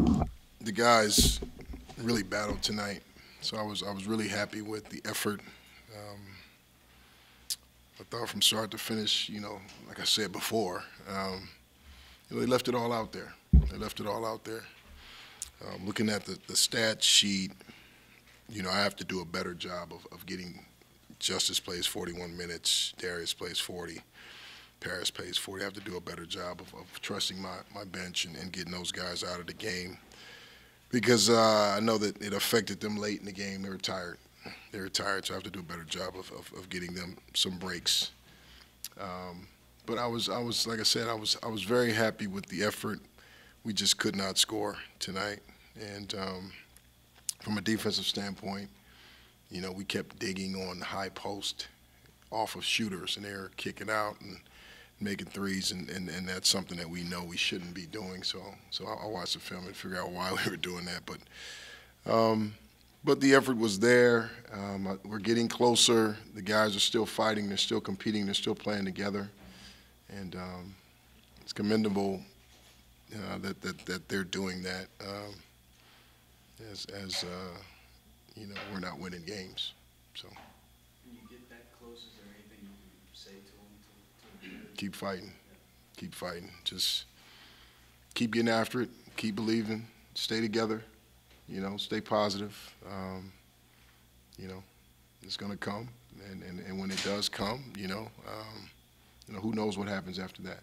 The guys really battled tonight, so I was really happy with the effort. Um, I thought from start to finish, like I said before, they left it all out there. They left it all out there. Looking at the stat sheet, I have to do a better job of getting Justice plays 41 minutes, Darius plays 40, Paris plays 40. I have to do a better job of trusting my bench and getting those guys out of the game because I know that it affected them late in the game. They were tired. They were tired, so I have to do a better job of getting them some breaks. But I was like I said, I was very happy with the effort. We just could not score tonight, and from a defensive standpoint, we kept digging on the high post off of shooters, and they were kicking out and making threes, and that's something that we know we shouldn't be doing. So I watched the film and figure out why we were doing that. But the effort was there. We're getting closer. The guys are still fighting. They're still competing. They're still playing together, and it's commendable that they're doing that. As we're not winning games. So When you get that close, is there anything you can say to them to keep fighting, keep fighting. Just keep getting after it. Keep believing. Stay together. Stay positive. You know, it's gonna come, and when it does come, who knows what happens after that.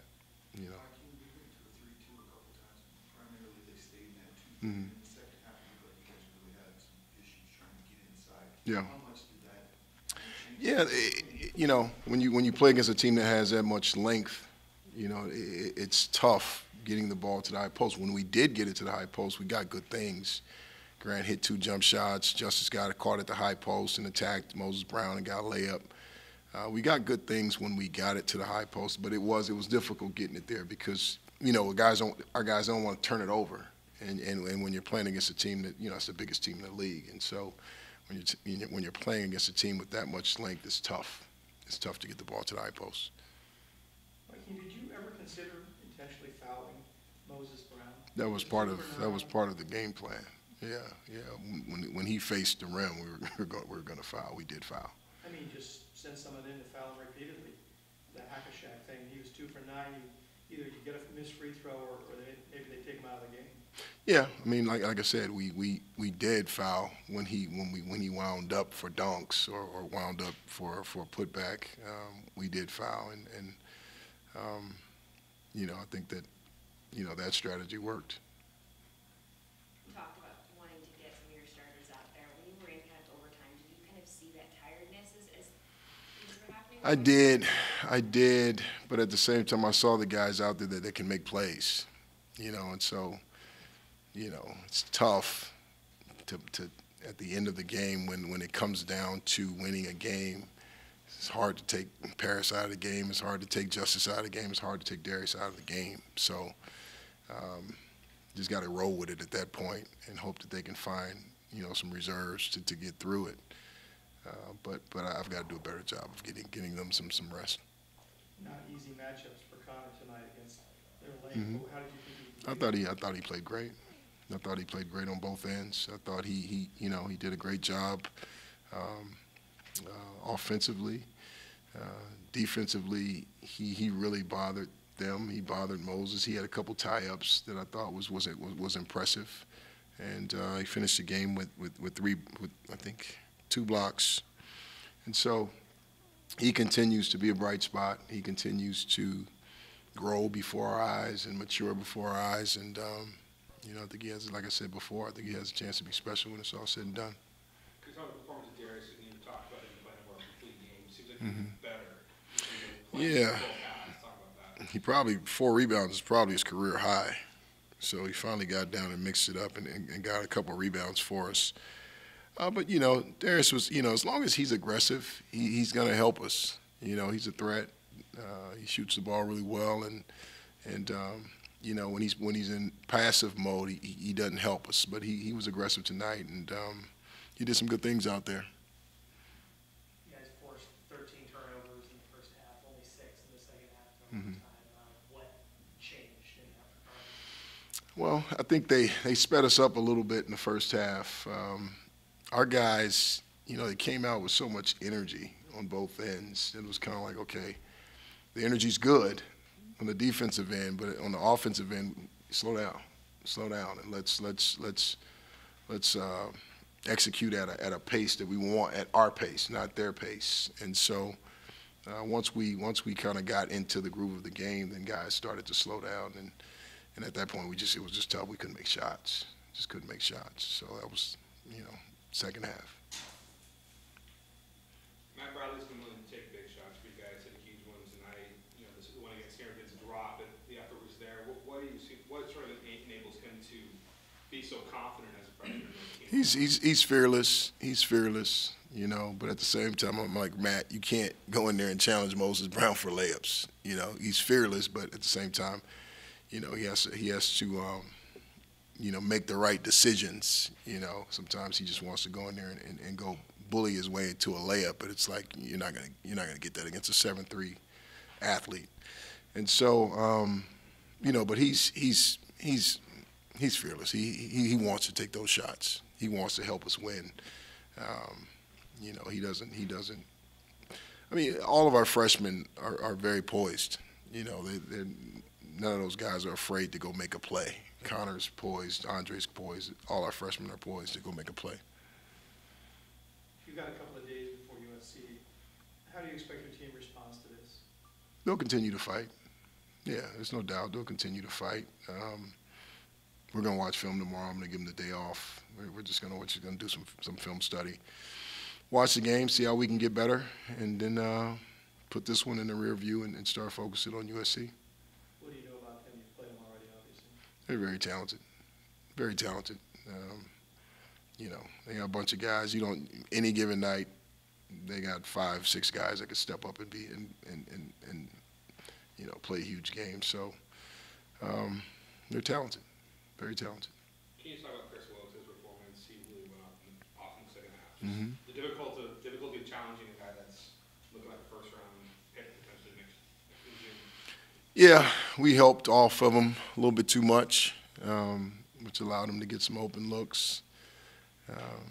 You know. Wyking, we went to a 3-2 a couple times. Primarily, they stayed in that 2-3. Mhm. In the second half, but you guys really had some issues trying to get inside. Yeah. How much did that change? Yeah, when you play against a team that has that much length, it's tough getting the ball to the high post. When we did get it to the high post, we got good things. Grant hit 2 jump shots. Justice got caught at the high post and attacked Moses Brown and got a layup. We got good things when we got it to the high post, but it was difficult getting it there because our guys don't want to turn it over, and when you're playing against a team that it's the biggest team in the league, and so when you're playing against a team with that much length, it's tough. It's tough to get the ball to the high post. Wyking, did you ever consider intentionally fouling Moses Brown? That was He part was of super that was narrow. part of the game plan. Yeah, yeah. When he faced the rim, we were going to foul. We did foul. I mean, just send someone in to foul him repeatedly. The hack-a-shack thing, he was 2 for 9. Either you get a missed free throw or maybe they take him out of the game. Yeah, I mean, like I said, we did foul when he wound up for dunks or wound up for a putback. We did foul, and I think that that strategy worked. You talked about wanting to get some of your starters out there. When you were in kind of overtime, did you kind of see that tiredness as things were happening? I did, but at the same time, I saw the guys out there that can make plays, and so, it's tough to at the end of the game when it comes down to winning a game. It's hard to take Paris out of the game. It's hard to take Justice out of the game. It's hard to take Darius out of the game. So, just got to roll with it at that point and hope that they can find some reserves to get through it. But I've got to do a better job of getting them some rest. Not easy matchups for Connor tonight against their length. Mhm. How did you think he I thought he played great. I thought he played great on both ends. I thought he did a great job offensively. Defensively, he really bothered them. He bothered Moses. He had a couple tie-ups that I thought was impressive, and he finished the game with I think 2 blocks, and so he continues to be a bright spot. He continues to grow before our eyes and mature before our eyes, and I think he has, like I said before, I think he has a chance to be special when it's all said and done. Because on the performance of Darius, and you talked about him playing a more complete game, it seems like Mhm. he's better. Yeah. Talk about that. He probably 4 rebounds is probably his career high. So he finally got down and mixed it up and got a couple rebounds for us. But Darius was as long as he's aggressive, he's going to help us. He's a threat. He shoots the ball really well, and when he's in passive mode, he doesn't help us. But he was aggressive tonight, and he did some good things out there. You guys forced 13 turnovers in the first half, only 6 in the second half. Mhm. What changed in that regard? Well, I think they sped us up a little bit in the first half. Our guys, they came out with so much energy on both ends. It was kind of like, okay, the energy's good on the defensive end, but on the offensive end, slow down, and let's execute at a pace that we want, at our pace, not their pace. And so once we kind of got into the groove of the game, then guys started to slow down, and at that point it was just tough. We couldn't make shots, just couldn't make shots. So that was second half. Matt Bradley's been willing to take big shots for you guys, hit huge ones tonight. This one against Harrington's a drop, but the effort was there. What do you see? What sort of enables him to be so confident as a freshman? He's fearless. He's fearless. But at the same time, I'm like, Matt, you can't go in there and challenge Moses Brown for layups. He's fearless, but at the same time, he has to make the right decisions. Sometimes he just wants to go in there and go bully his way into a layup, but it's like you're not gonna get that against a 7'3" athlete. And so, but he's fearless. He wants to take those shots. He wants to help us win. He doesn't. I mean, all of our freshmen are very poised. None of those guys are afraid to go make a play. Connor's poised, Andre's poised. All our freshmen are poised to go make a play. You've got a couple of days before USC. How do you expect your team responds to this? They'll continue to fight. Yeah, there's no doubt. They'll continue to fight. We're going to watch film tomorrow. I'm going to give them the day off. We're just going to do some film study. Watch the game, see how we can get better, and then put this one in the rear view and start focusing on USC. What do you know about them? You've played them already, obviously. They're very talented. Very talented. They got a bunch of guys. Any given night, they got 5, 6 guys that could step up and be and play huge games. So they're talented, very talented. Can you talk about Chris Willis' performance? He really went off in the second half. Mm-hmm. The difficulty of challenging a guy that's looking like a first round pick potentially next June. Yeah, we helped off of him a little bit too much, which allowed him to get some open looks. I'll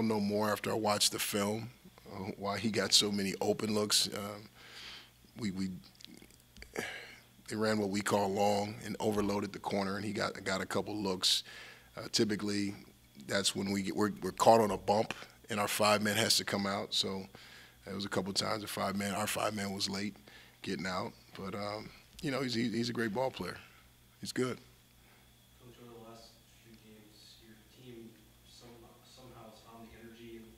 know more after I watch the film why he got so many open looks. They ran what we call long and overloaded the corner, and he got a couple looks. Typically, that's when we're caught on a bump, and our 5-man has to come out. So there was a couple times our 5-man was late getting out. But he's a great ball player. He's good. Coach, over the last few games, your team somehow has found the energy and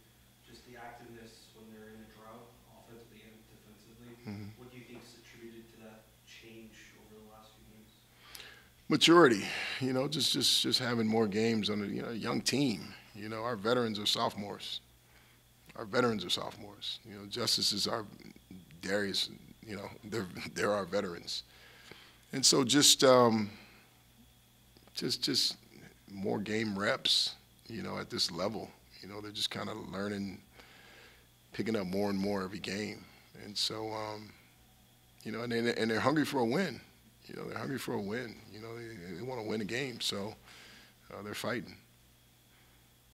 just the activeness when they're in a drought, offensively and defensively. Mm-hmm. What do you think is attributed to that change over the last few games? Maturity, just having more games on a young team. Our veterans are sophomores. Justice is Darius. They're our veterans, and so just more game reps. At this level, they're just kind of learning, picking up more and more every game, and so and they're hungry for a win. They're hungry for a win. They want to win a game, so they're fighting.